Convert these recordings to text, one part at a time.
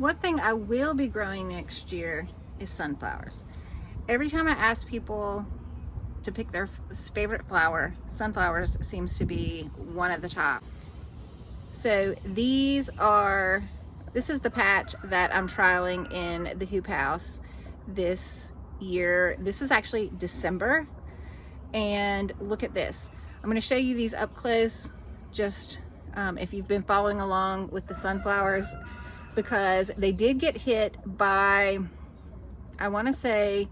One thing I will be growing next year is sunflowers. Every time I ask people to pick their favorite flower, sunflowers seems to be one at the top. So this is the patch that I'm trialing in the hoop house this year. This is actually December, and look at this. I'm going to show you these up close, just if you've been following along with the sunflowers, because they did get hit by, I want to say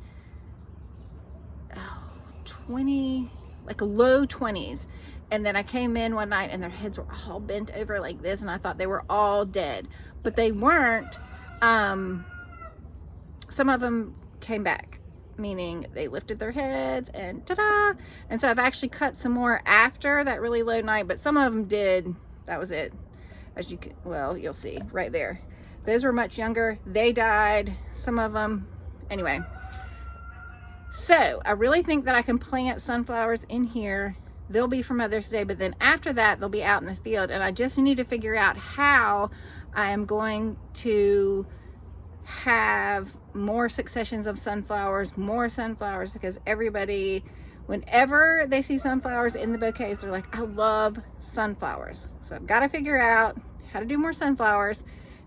20, like low 20s. And then I came in one night and their heads were all bent over like this, and I thought they were all dead, but they weren't. Some of them came back, meaning they lifted their heads and ta-da. And so I've actually cut some more after that really low night, but some of them did. That was it. As you can, well, you'll see right there. Those were much younger. They died, some of them. Anyway, so I really think that I can plant sunflowers in here. They'll be for Mother's Day, but then after that, they'll be out in the field. And I just need to figure out how I am going to have more successions of sunflowers, because everybody, whenever they see sunflowers in the bouquets, they're like, I love sunflowers. So I've got to figure out how to do more sunflowers.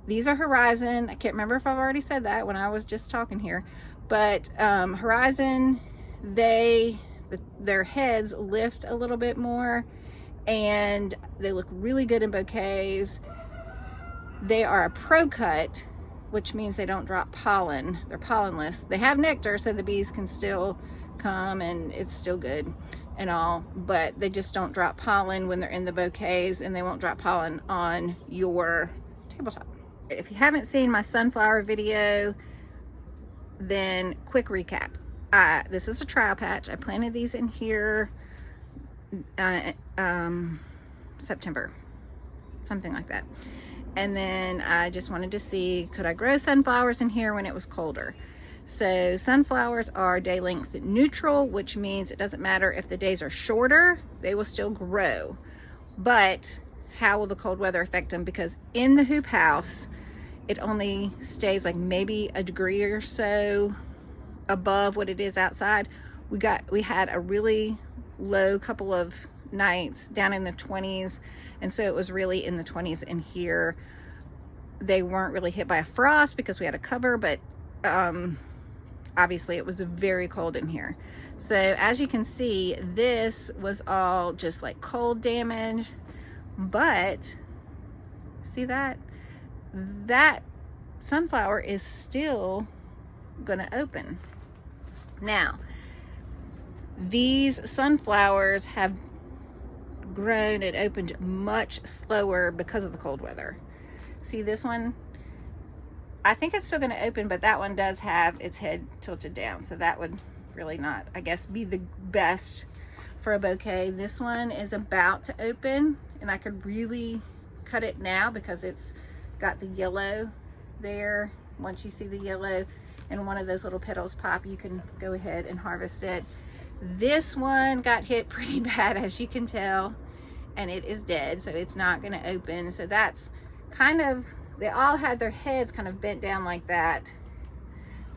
These are Horizon. I can't remember if I've already said that when I was just talking here, but Horizon, their heads lift a little bit more and they look really good in bouquets. They are a pro cut, which means they don't drop pollen. They're pollenless. They have nectar, so the bees can still come and it's still good and all, but they just don't drop pollen when they're in the bouquets, and they won't drop pollen on your tabletop. If you haven't seen my sunflower video, then quick recap. This is a trial patch. I planted these in here September, something like that. And then I just wanted to see, could I grow sunflowers in here when it was colder? So sunflowers are day length neutral, which means it doesn't matter if the days are shorter, they will still grow. But how will the cold weather affect them? Because in the hoop house, it only stays like maybe a degree or so above what it is outside. We had a really low couple of nights down in the 20s, and so it was really in the 20s in here. They weren't really hit by a frost because we had a cover, but obviously it was very cold in here. So as you can see, this was all just like cold damage, but see that sunflower is still gonna open. Now, these sunflowers have grown and opened much slower because of the cold weather. See this one? I think it's still going to open, but that one does have its head tilted down, so that would really not, I guess, be the best for a bouquet. This one is about to open, and I could really cut it now because it's got the yellow there. Once you see the yellow and one of those little petals pop, you can go ahead and harvest it. This one got hit pretty bad, as you can tell, and it is dead, so it's not going to open. So that's kind of, they all had their heads kind of bent down like that.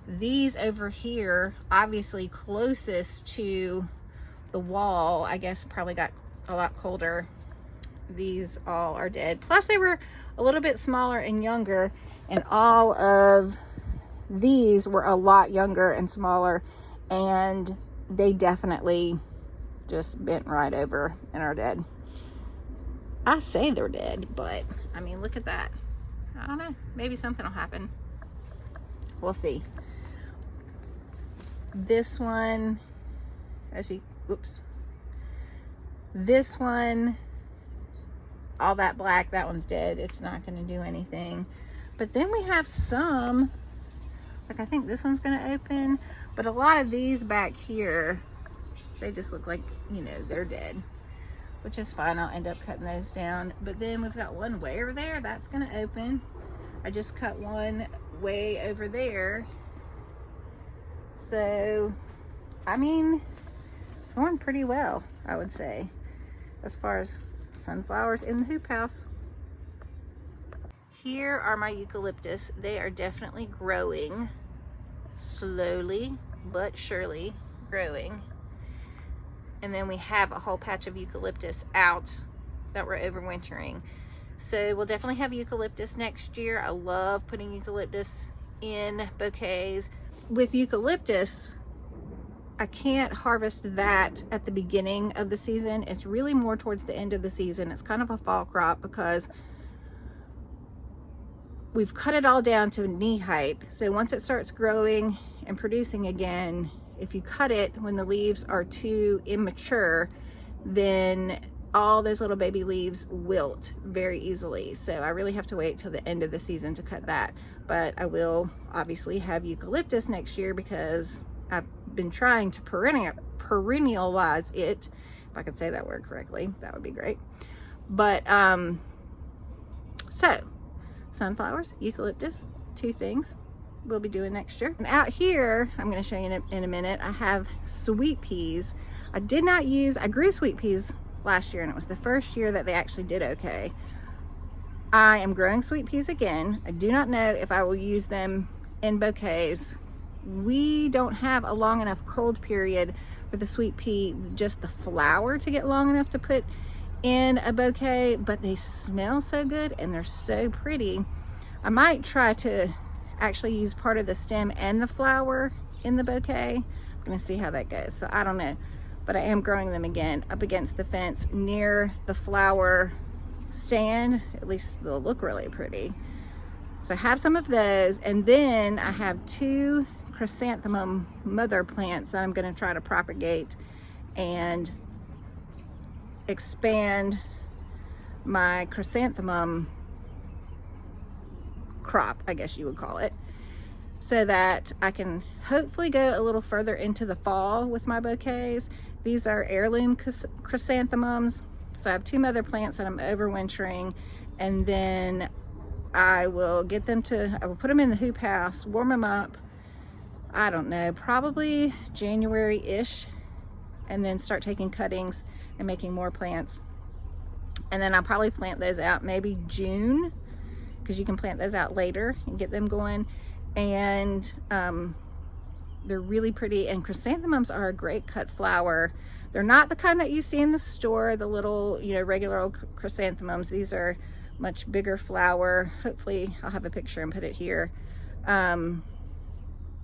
These over here, obviously closest to the wall, I guess probably got a lot colder. These all are dead. Plus they were a little bit smaller and younger, and all of these were a lot younger and smaller, and they definitely just bent right over and are dead. I say they're dead, but I mean, look at that. I don't know, maybe something will happen. We'll see. This one, this one, all that black, that one's dead. It's not going to do anything. But then we have some, like I think this one's going to open, but a lot of these back here, they just look like, you know, they're dead, which is fine. I'll end up cutting those down. But then we've got one way over there that's going to open. I just cut one way over there. So, I mean, it's going pretty well, I would say, as far as sunflowers in the hoop house. Here are my eucalyptus. They are definitely growing, slowly but surely growing. And then we have a whole patch of eucalyptus out that we're overwintering. So we'll definitely have eucalyptus next year. I love putting eucalyptus in bouquets. With eucalyptus, I can't harvest that at the beginning of the season. It's really more towards the end of the season. It's kind of a fall crop because we've cut it all down to knee height. So once it starts growing and producing again, if you cut it when the leaves are too immature, then all those little baby leaves wilt very easily. So I really have to wait till the end of the season to cut that. But I will obviously have eucalyptus next year because I've been trying to perennialize it. If I could say that word correctly, that would be great. But so sunflowers, eucalyptus, two things we'll be doing next year. And out here, I'm going to show you in a minute, I have sweet peas. I grew sweet peas last year, and it was the first year that they actually did okay. I am growing sweet peas again. I do not know if I will use them in bouquets. We don't have a long enough cold period for the sweet pea, just the flower, to get long enough to put in a bouquet, but they smell so good and they're so pretty. I might try to actually use part of the stem and the flower in the bouquet. I'm gonna see how that goes. So I don't know, but I am growing them again up against the fence near the flower stand. At least they'll look really pretty. So I have some of those, and then I have 2 chrysanthemum mother plants that I'm going to try to propagate and expand my chrysanthemum crop, I guess you would call it, so that I can hopefully go a little further into the fall with my bouquets. These are heirloom chrysanthemums. So I have 2 mother plants that I'm overwintering, and then I will put them in the hoop house, warm them up, I don't know, probably January-ish, and then start taking cuttings and making more plants. And then I'll probably plant those out maybe June, because you can plant those out later and get them going. And they're really pretty, and chrysanthemums are a great cut flower. They're not the kind that you see in the store, the little, regular old chrysanthemums. These are much bigger flower. Hopefully I'll have a picture and put it here.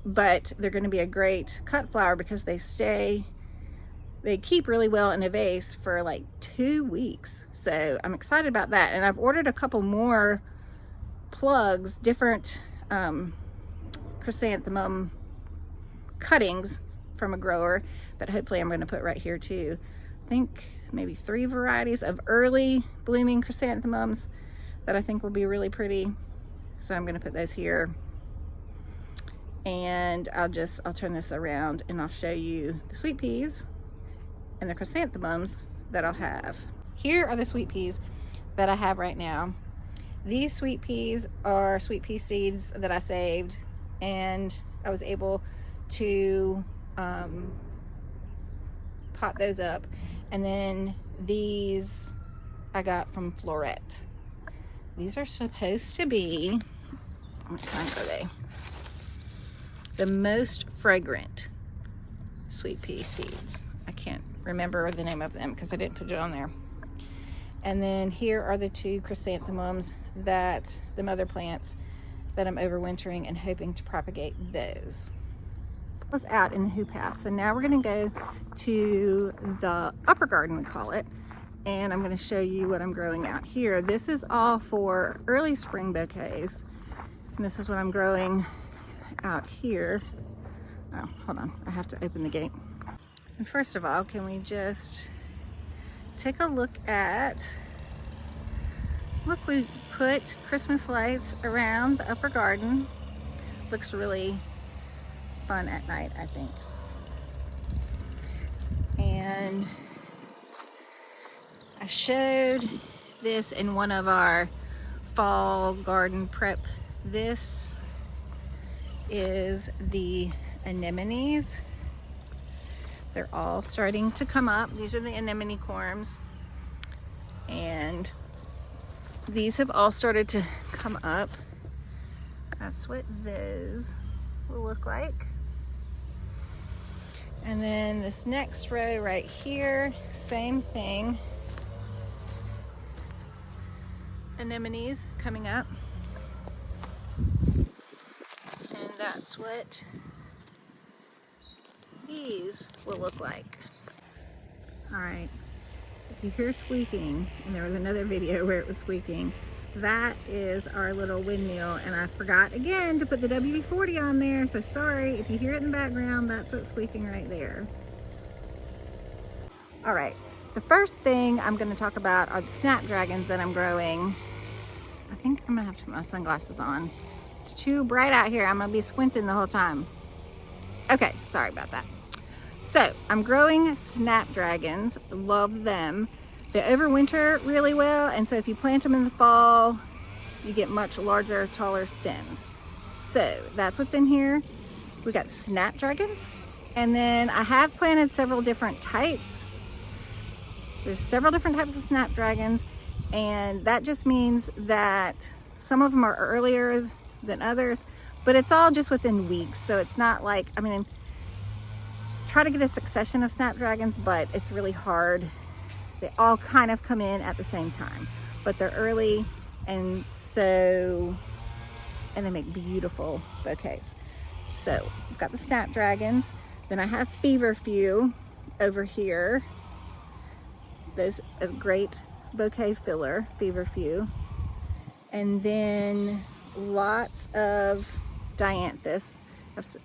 But they're going to be a great cut flower because they keep really well in a vase for like 2 weeks. So I'm excited about that. And I've ordered a couple more plugs, different chrysanthemum cuttings from a grower that hopefully I'm going to put right here too. I think maybe 3 varieties of early blooming chrysanthemums that I think will be really pretty. So I'm going to put those here, and I'll turn this around and I'll show you the sweet peas and the chrysanthemums that I'll have. Here are the sweet peas that I have right now. These sweet peas are sweet pea seeds that I saved, and I was able to pot those up. And then these I got from Floret. These are supposed to be, what kind are they? The most fragrant sweet pea seeds. I can't remember the name of them because I didn't put it on there. And then here are the 2 chrysanthemums, that the mother plants that I'm overwintering and hoping to propagate those. I was out in the hoop house, so now we're going to go to the upper garden, we call it, and I'm going to show you what I'm growing out here. This is all for early spring bouquets, and this is what I'm growing out here. Oh, hold on, I have to open the gate. And first of all, can we just take a look at, look, we put Christmas lights around the upper garden. Looks really fun at night, I think. And I showed this in one of our fall garden prep. This is the anemones. They're all starting to come up. These are the anemone corms, and these have all started to come up. That's what those will look like. And then this next row right here, same thing. Anemones coming up. And that's what these will look like. All right, if you hear squeaking, and there was another video where it was squeaking, that is our little windmill, and I forgot again to put the WD-40 on there, so sorry if you hear it in the background. That's what's squeaking right there. All right, the first thing I'm going to talk about are the snapdragons that I'm growing. I think I'm gonna have to put my sunglasses on. It's too bright out here. I'm gonna be squinting the whole time. Okay, sorry about that. So I'm growing snapdragons, love them. They overwinter really well, and so if you plant them in the fall, you get much larger, taller stems. So that's what's in here. We got snapdragons, and then I have planted several different types. There's several different types of snapdragons, and that just means that some of them are earlier than others, but it's all just within weeks. So it's not like, I mean, try to get a succession of snapdragons, but it's really hard. They all kind of come in at the same time, but they're early, and so, and they make beautiful bouquets. So I've got the snapdragons, then I have feverfew over here. There's a great bouquet filler, feverfew, and then lots of dianthus,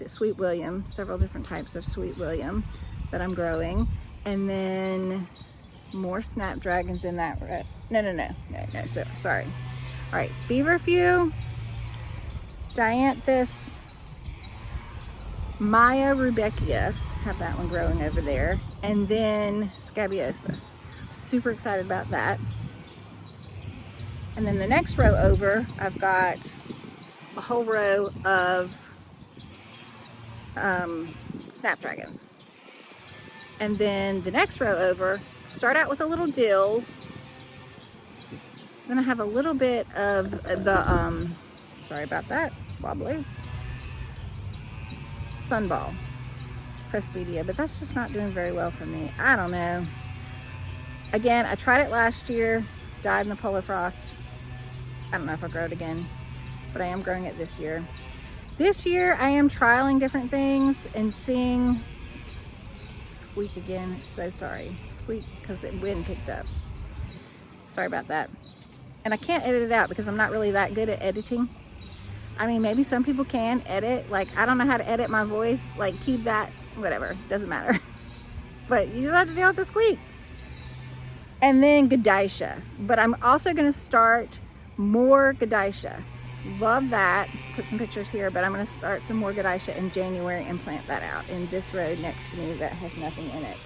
sweet William, several different types of sweet William that I'm growing, and then more snapdragons in that. No, so sorry. All right, feverfew, dianthus, Maya rudbeckia, have that one growing over there, and then scabiosus. Super excited about that. And then the next row over, I've got a whole row of snapdragons. And then the next row over, start out with a little dill. Then I have a little bit of the, sorry about that, wobbly, sunball, Presbytia, but that's just not doing very well for me. I don't know. Again, I tried it last year, died in the polar frost. I don't know if I'll grow it again, but I am growing it this year. This year, I am trialing different things and seeing, squeak again, so sorry. Squeak because the wind picked up. Sorry about that. And I can't edit it out because I'm not really that good at editing. I mean, maybe some people can edit. Like, I don't know how to edit my voice. Like, keep that, whatever, doesn't matter. But you just have to deal with the squeak. And then Gadaisha. But I'm also gonna start more Gadaisha. Love that. Put some pictures here, but I'm gonna start some more Gadaisha in January and plant that out in this road next to me that has nothing in it.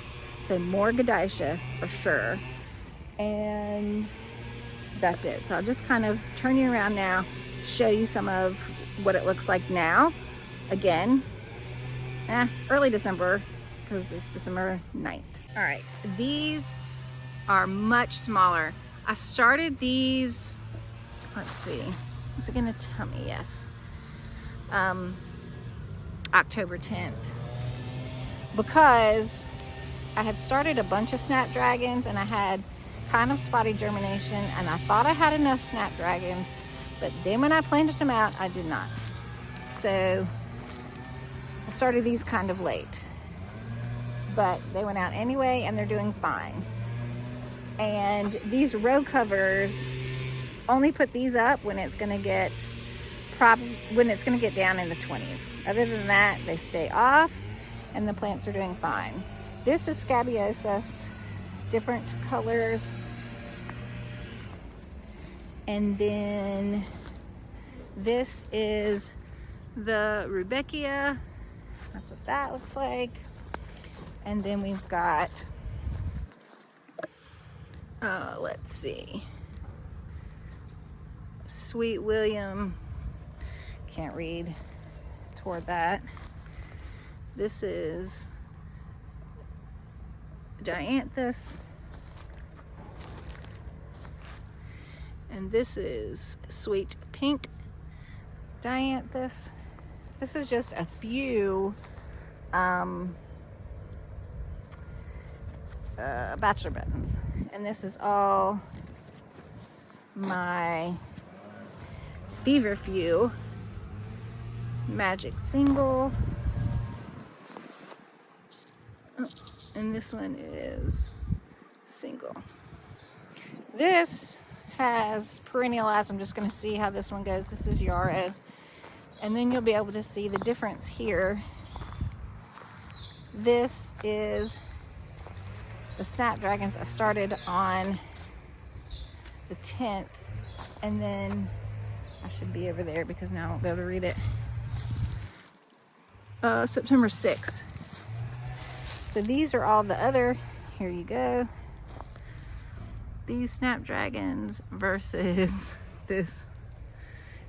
So more Gadaisha for sure. And that's it. So I'll just kind of turn you around now, show you some of what it looks like now. Again, early December, because it's December 9th. All right, these are much smaller. I started these, let's see, is it gonna tell me? Yes. October 10th. Because I had started a bunch of snapdragons and I had kind of spotty germination, and I thought I had enough snapdragons, but then when I planted them out, I did not. So I started these kind of late, but they went out anyway and they're doing fine. And these row covers, only put these up when it's gonna get down in the 20s. Other than that, they stay off and the plants are doing fine. This is scabiosus, different colors. And then this is the rudbeckia. That's what that looks like. And then we've got, let's see, Sweet William, can't read toward that. This is dianthus. And this is sweet pink dianthus. This is just a few bachelor buttons. And this is all my feverfew magic single. And this one is single. This has perennialized. I'm just going to see how this one goes. This is yarrow. And then you'll be able to see the difference here. This is the snapdragons I started on the 10th. And then I should be over there because now I won't be able to read it. September 6th. So these are all the other, here you go. These snapdragons versus this.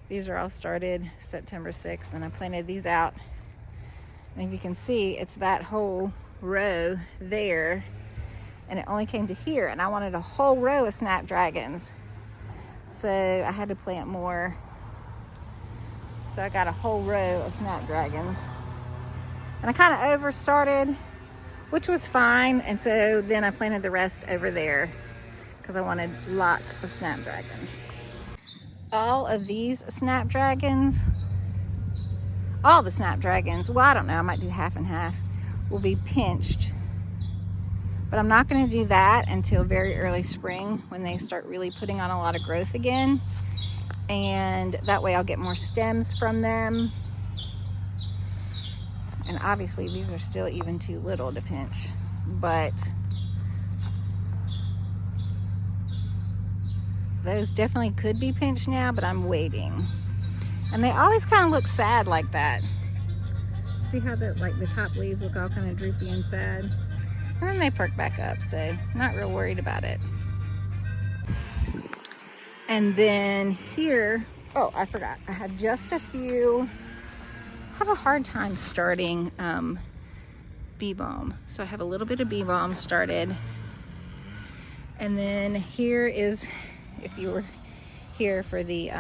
These are all started September 6th, and I planted these out. And if you can see, it's that whole row there, and it only came to here, and I wanted a whole row of snapdragons. So I had to plant more. So I got a whole row of snapdragons. And I kind of overstarted, which was fine. And so then I planted the rest over there because I wanted lots of snapdragons. All of these snapdragons, all the snapdragons, well, I don't know, I might do half and half, will be pinched. But I'm not going to do that until very early spring when they start really putting on a lot of growth again. And that way I'll get more stems from them. And obviously these are still even too little to pinch, but those definitely could be pinched now, but I'm waiting. And they always kind of look sad like that. See how the top leaves look all kind of droopy and sad? And then they perk back up, so not real worried about it. And then here, oh, I forgot. I have just a few. I have a hard time starting bee balm. So I have a little bit of bee balm started. And then here is, if you were here for the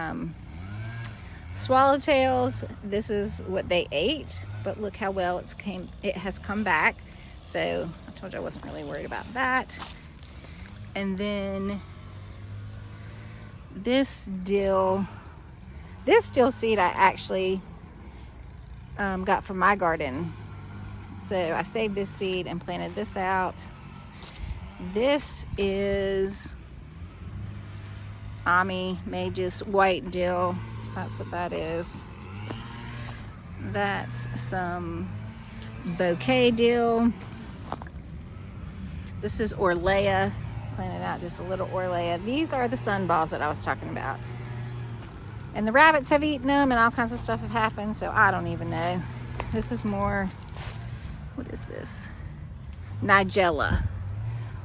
swallowtails, this is what they ate, but look how well it has come back. So I told you I wasn't really worried about that. And then this dill seed I actually got from my garden. So I saved this seed and planted this out. This is Ami Mage's white dill. That's what that is. That's some bouquet dill. This is Orlea. Planted out just a little Orlea. These are the sunballs that I was talking about. And the rabbits have eaten them and all kinds of stuff have happened, so I don't even know. This is more, what is this? Nigella,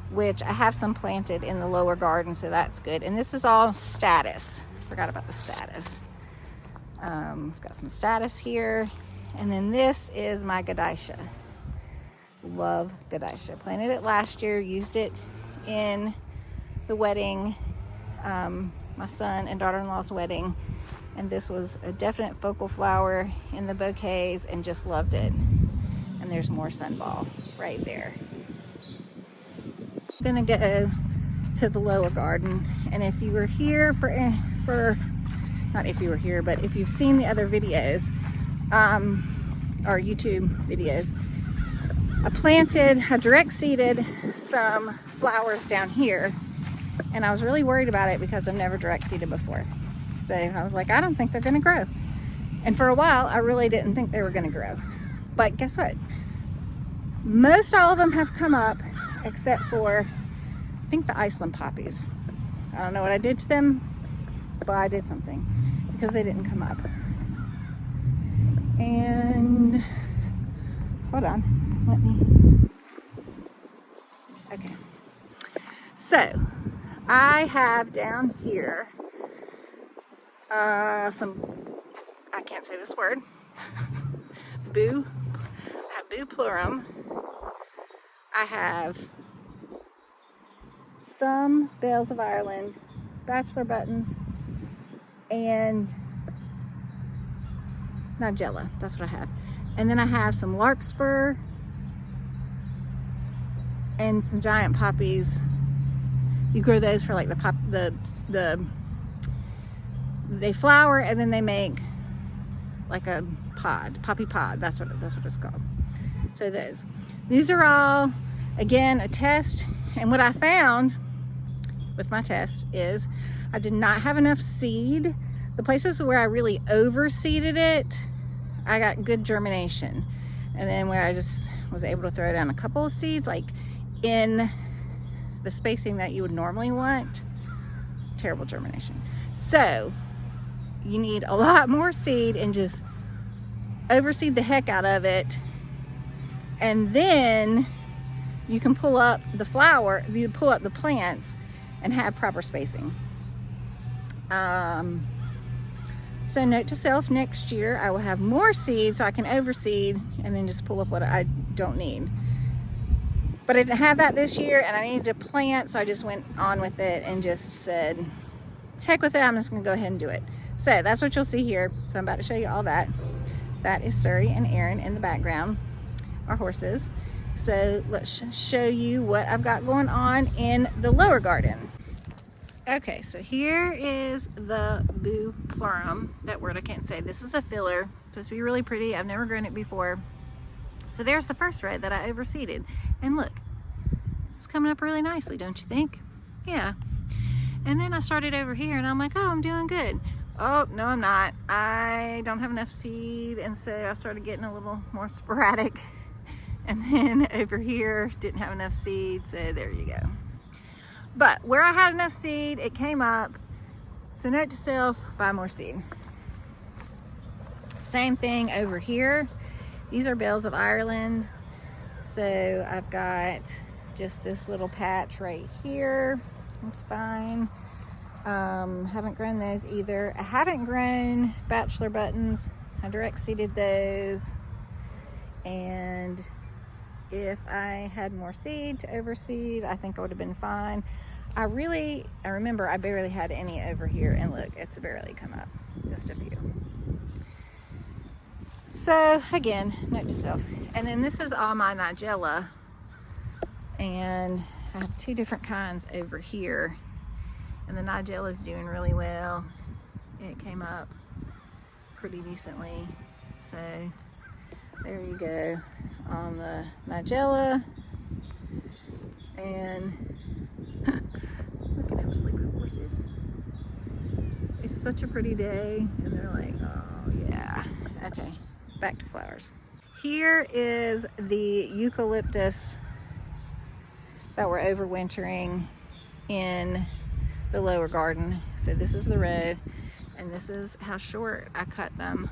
which I have some planted in the lower garden, so that's good. And this is all status. Forgot about the status. Got some status here. And then this is my Gadisha. Love Gadisha. Planted it last year, used it in the wedding, my son and daughter-in-law's wedding. And this was a definite focal flower in the bouquets and just loved it. And there's more sunball right there. I'm gonna go to the lower garden, and if you were here for not if you were here, but if you've seen the other videos, or YouTube videos, I direct seeded some flowers down here, and I was really worried about it because I've never direct seeded before. So I was like, I don't think they're gonna grow. And for a while, I really didn't think they were gonna grow. But guess what? Most all of them have come up, except for, I think, the Iceland poppies. I don't know what I did to them, but I did something because they didn't come up. And hold on, okay. So I have down here some, I can't say this word, boo plurum. I have some Bells of Ireland, bachelor buttons, and nigella. That's what I have. And then I have some larkspur and some giant poppies. You grow those for like they flower and then they make like a poppy pod. That's what it's called. So these are all, again, a test. And what I found with my test is I did not have enough seed. The places where I really overseeded it, I got good germination. And then where I just was able to throw down a couple of seeds, like in the spacing that you would normally want, terrible germination. So you need a lot more seed and just overseed the heck out of it. And then you can pull up the flower, you pull up the plants and have proper spacing. So note to self, next year I will have more seed so I can overseed and then just pull up what I don't need. But I didn't have that this year and I needed to plant, so I just went on with it and just said, heck with it, I'm just gonna go ahead and do it. So that's what you'll see here. So I'm about to show you all that. That is Surrey and Aaron in the background, our horses. So let's show you what I've got going on in the lower garden. Okay, so here is the bouquets. That word I can't say. This is a filler. It's supposed to be really pretty. I've never grown it before. So there's the first row that I overseeded. And look, it's coming up really nicely, don't you think? Yeah. And then I started over here and I'm like, oh, I'm doing good. Oh, no, I'm not. I don't have enough seed. And so I started getting a little more sporadic. And then over here, didn't have enough seed. So there you go. But where I had enough seed, it came up. So note to self, buy more seed. Same thing over here. These are bells of Ireland. So I've got just this little patch right here. That's fine. Haven't grown those either. I haven't grown bachelor buttons. I direct seeded those. And if I had more seed to overseed, I think I would have been fine. I remember I barely had any over here, and look, it's barely come up, just a few. So again, note to self. And then this is all my nigella, and I have two different kinds over here, and the nigella is doing really well. It came up pretty decently, so there you go on the nigella. And look at them sleeping horses. It's such a pretty day, and they're like, oh yeah. Okay, back to flowers. Here is the eucalyptus that we're overwintering in the lower garden. So this is the row, and this is how short I cut them.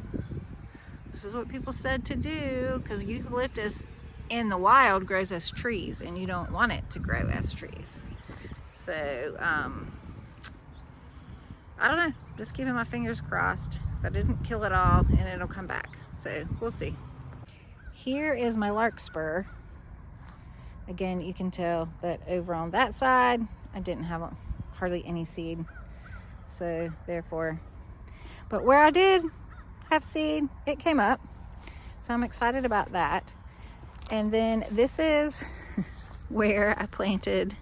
This is what people said to do, because eucalyptus in the wild grows as trees, and you don't want it to grow as trees. So I don't know, just keeping my fingers crossed that I didn't kill it all and it'll come back. So we'll see. Here is my larkspur. Again, you can tell that over on that side I didn't have hardly any seed, so therefore, but where I did have seed, it came up, so I'm excited about that. And then this is where I planted,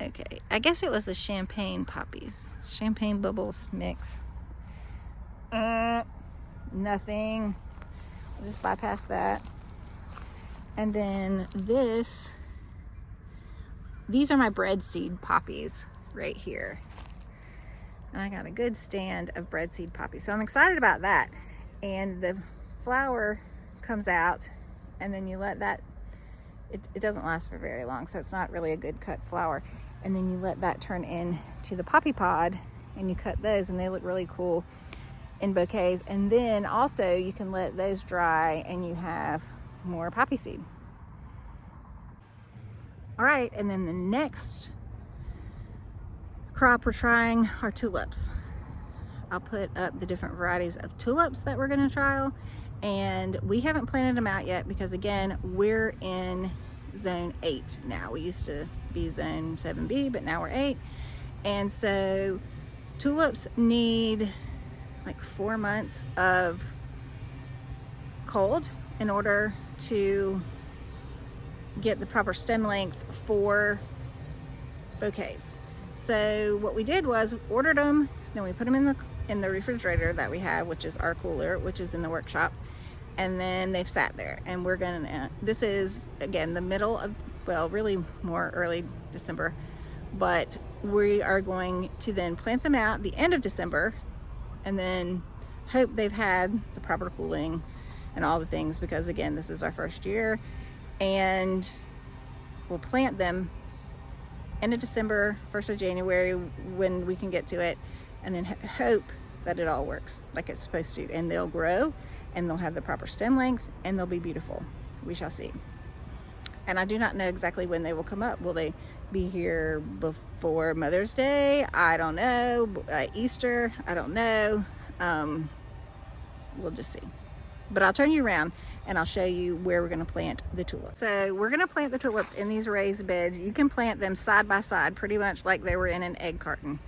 okay, I guess it was the champagne poppies, champagne bubbles mix. Nothing, I'll just bypass that. And then these are my bread seed poppies right here. And I got a good stand of bread seed poppies. So I'm excited about that. And the flower comes out, and then you let that, it doesn't last for very long, so it's not really a good cut flower. And then you let that turn into the poppy pod, and you cut those, and they look really cool in bouquets. And then also you can let those dry and you have more poppy seed. All right, and then the next crop we're trying are tulips. I'll put up the different varieties of tulips that we're gonna trial, and we haven't planted them out yet because again, we're in zone 8 now. We used to be zone 7B, but now we're 8. And so tulips need like 4 months of cold in order to get the proper stem length for bouquets. So what we did was ordered them, then we put them in the refrigerator that we have, which is our cooler, which is in the workshop, and then they've sat there. And we're gonna, this is again the middle of, well, really more early December, but we are going to then plant them out the end of December, and then hope they've had the proper cooling and all the things, because again, this is our first year, and we'll plant them end of December, 1st of January, when we can get to it, and then hope that it all works like it's supposed to, and they'll grow and they'll have the proper stem length and they'll be beautiful. We shall see. And I do not know exactly when they will come up. Will they be here before Mother's Day? I don't know. Easter? I don't know. We'll just see. But I'll turn you around and I'll show you where we're going to plant the tulips. So we're going to plant the tulips in these raised beds. You can plant them side by side, pretty much like they were in an egg carton.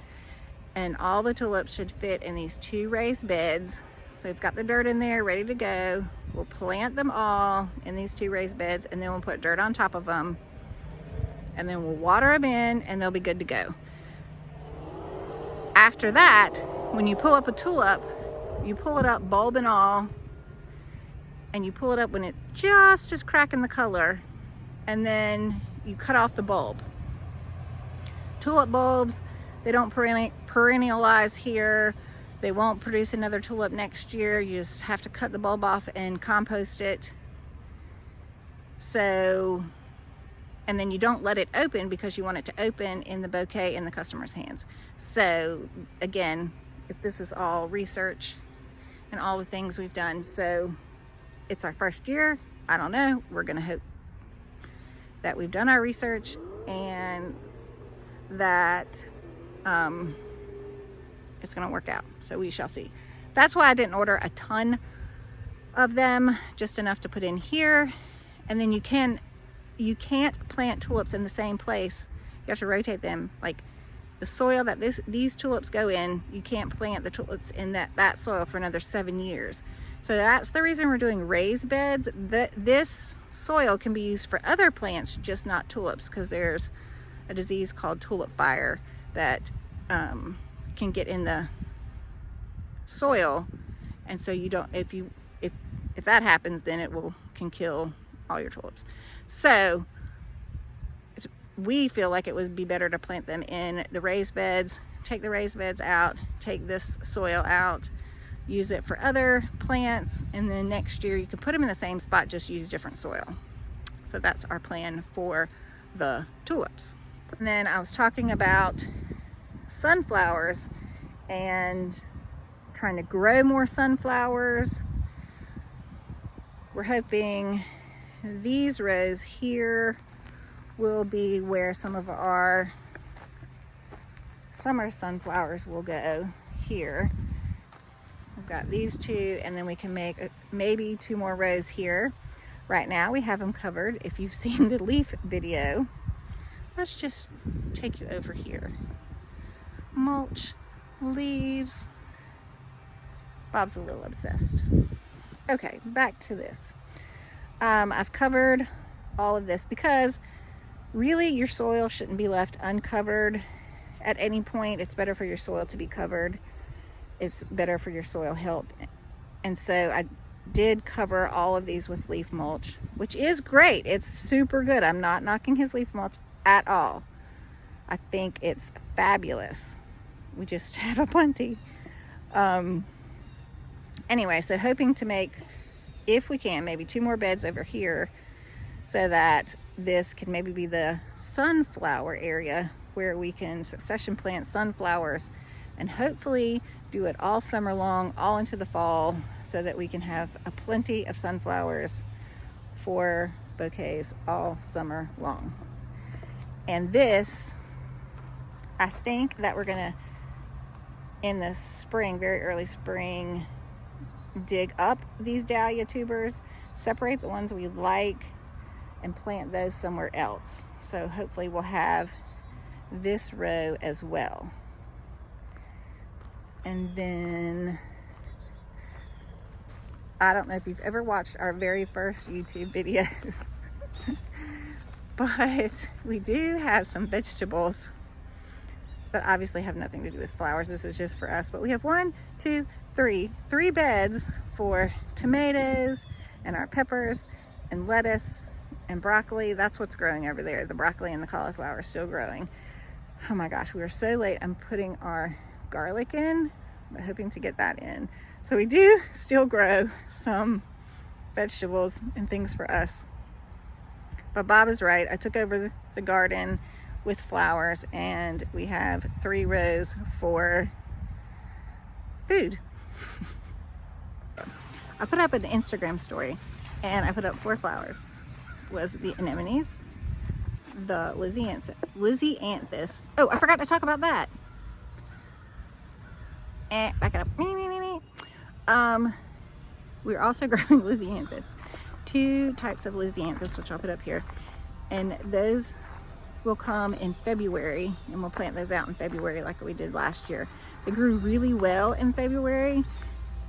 And all the tulips should fit in these 2 raised beds. So we've got the dirt in there ready to go. We'll plant them all in these 2 raised beds, and then we'll put dirt on top of them. And then we'll water them in and they'll be good to go. After that, when you pull up a tulip, you pull it up bulb and all, and you pull it up when it just is cracking the color, and then you cut off the bulb. Tulip bulbs, they don't perennialize here. They won't produce another tulip next year. You just have to cut the bulb off and compost it. So, and then you don't let it open because you want it to open in the bouquet in the customer's hands. So again, if this is all research and all the things we've done. So it's our first year. I don't know. We're gonna hope that we've done our research and that it's gonna work out. So we shall see. That's why I didn't order a ton of them, just enough to put in here. And then you can't plant tulips in the same place. You have to rotate them. Like the soil that these tulips go in, you can't plant the tulips in that soil for another 7 years. So that's the reason we're doing raised beds. This soil can be used for other plants, just not tulips, because there's a disease called tulip fire that can get in the soil, and so you don't, if that happens, then it can kill all your tulips. So we feel like it would be better to plant them in the raised beds, take the raised beds out, take this soil out, use it for other plants, and then next year you can put them in the same spot, just use different soil. So that's our plan for the tulips. And then I was talking about sunflowers and trying to grow more sunflowers. We're hoping these rows here will be where some of our summer sunflowers will go here. We've got these 2, and then we can make maybe 2 more rows here. Right now we have them covered. If you've seen the leaf video, let's just take you over here. Mulch, leaves. Bob's a little obsessed. Okay, back to this. I've covered all of this because really your soil shouldn't be left uncovered at any point. It's better for your soil to be covered. It's better for your soil health. And so I did cover all of these with leaf mulch, which is great. It's super good. I'm not knocking his leaf mulch at all. I think it's fabulous. We just have a plenty. Anyway, so hoping to make, if we can, maybe 2 more beds over here, so that this can maybe be the sunflower area where we can succession plant sunflowers and hopefully do it all summer long, all into the fall, so that we can have a plenty of sunflowers for bouquets all summer long. And this, I think that we're gonna, in the spring, very early spring, dig up these dahlia tubers, separate the ones we like, and plant those somewhere else. So hopefully we'll have this row as well. And then, I don't know if you've ever watched our very first YouTube videos, but we do have some vegetables that obviously have nothing to do with flowers. This is just for us, but we have three beds for tomatoes and our peppers and lettuce and broccoli. That's what's growing over there. The broccoli and the cauliflower are still growing. Oh my gosh, we are so late. I'm putting our garlic in, but hoping to get that in. So we do still grow some vegetables and things for us. But Bob is right. I took over the garden with flowers, and we have 3 rows for food. I put up an Instagram story, and I put up 4 flowers. It was the anemones, the lizzianthus. Oh, I forgot to talk about that. And back it up. We're also growing lizzianthus. 2 types of lizzianthus, which I'll put up here, and those will come in February, and we'll plant those out in February like we did last year. They grew really well in February,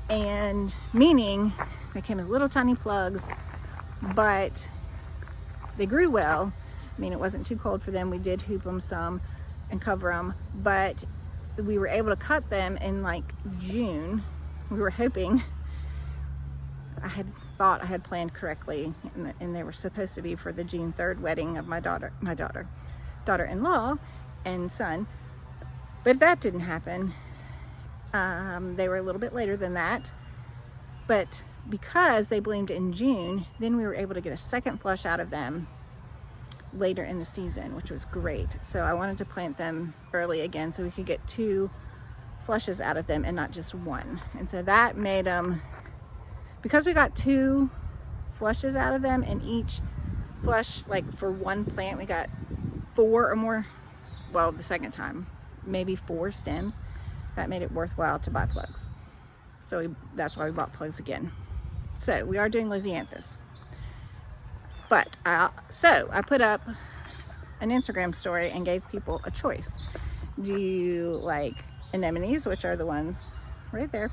and meaning they came as little tiny plugs, but they grew well. I mean, it wasn't too cold for them. We did hoop them some and cover them, but we were able to cut them in like June. We were hoping, I had thought I had planned correctly, and they were supposed to be for the June 3rd wedding of my daughter-in-law and son, but that didn't happen. They were a little bit later than that, but because they bloomed in June, then we were able to get a second flush out of them later in the season, which was great. So I wanted to plant them early again so we could get 2 flushes out of them and not just 1. And so that made them, because we got 2 flushes out of them, and each flush, like for 1 plant, we got 4 or more, well, the second time, maybe 4 stems. That made it worthwhile to buy plugs. So that's why we bought plugs again. So we are doing lizzianthus. But I put up an Instagram story and gave people a choice. Do you like anemones, which are the ones right there?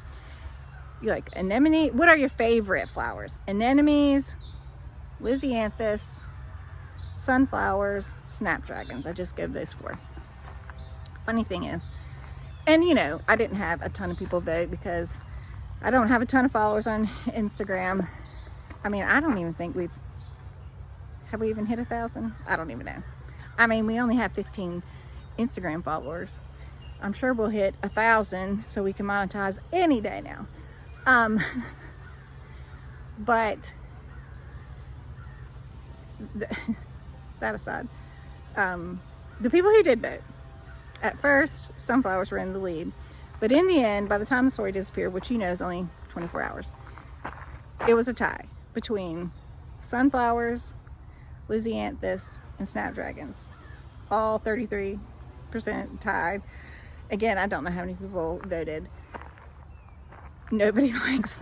You like anemone? What are your favorite flowers? Anemones, lizzianthus, sunflowers, snapdragons. I just gave those 4. Funny thing is, and you know, I didn't have a ton of people vote because I don't have a ton of followers on Instagram. I mean, I don't even think have we even hit 1,000? I don't even know. I mean, we only have 15 Instagram followers. I'm sure we'll hit 1,000 so we can monetize any day now. But that aside, the people who did vote, at first, sunflowers were in the lead, but in the end, by the time the story disappeared, which you know is only 24 hours, it was a tie between sunflowers, lizzianthus, and snapdragons. All 33% tied. Again, I don't know how many people voted. Nobody likes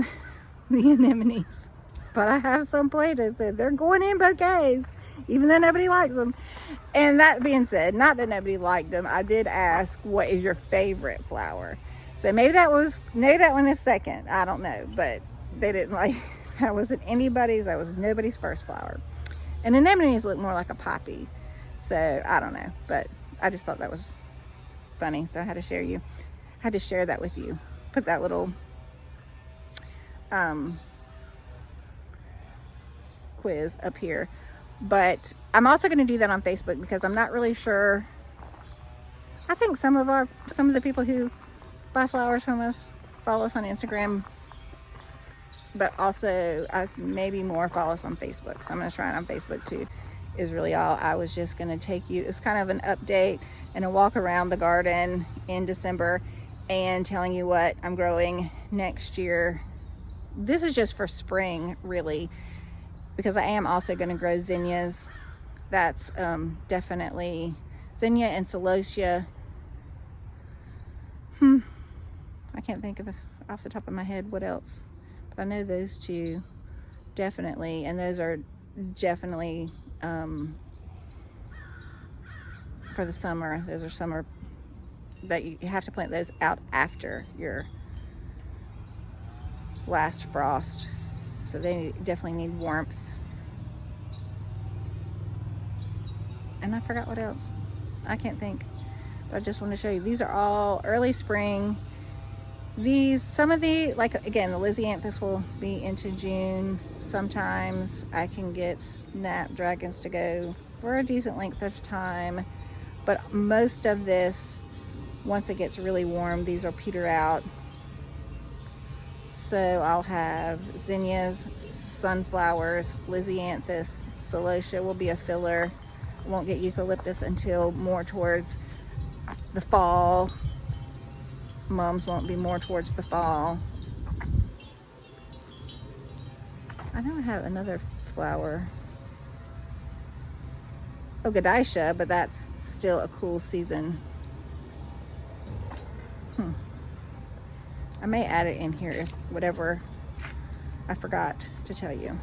the anemones, but I have some planted, so they're going in bouquets, even though nobody likes them. And that being said, not that nobody liked them, I did ask, what is your favorite flower? So maybe that one is second, I don't know, but they didn't like, that wasn't anybody's, that was nobody's first flower. And anemones look more like a poppy, so I don't know, but I just thought that was funny, so I had to share that with you. Put that little quiz up here. But I'm also going to do that on Facebook because I'm not really sure. I think some of the people who buy flowers from us follow us on Instagram, but also maybe more follow us on Facebook. So I'm going to try it on Facebook too. Is really all. I was just going to take you, it's kind of an update and a walk around the garden in December and telling you what I'm growing next year. This is just for spring, really, because I am also going to grow zinnias. That's definitely zinnia and celosia. I can't think of off the top of my head what else, but I know those 2 definitely, and those are definitely for the summer. Those are summer that you have to plant those out after your last frost. So they definitely need warmth. And I forgot what else. I can't think. But I just want to show you. These are all early spring. These, some of the, like again, the Lisianthus will be into June. Sometimes I can get snapdragons to go for a decent length of time. But most of this, once it gets really warm, these will peter out. So I'll have zinnias, sunflowers, Lisianthus, celosia will be a filler. Won't get eucalyptus until more towards the fall. Mums won't be more towards the fall. I don't have another flower. Oh, Gadaisha, but that's still a cool season. I may add it in here if whatever I forgot to tell you.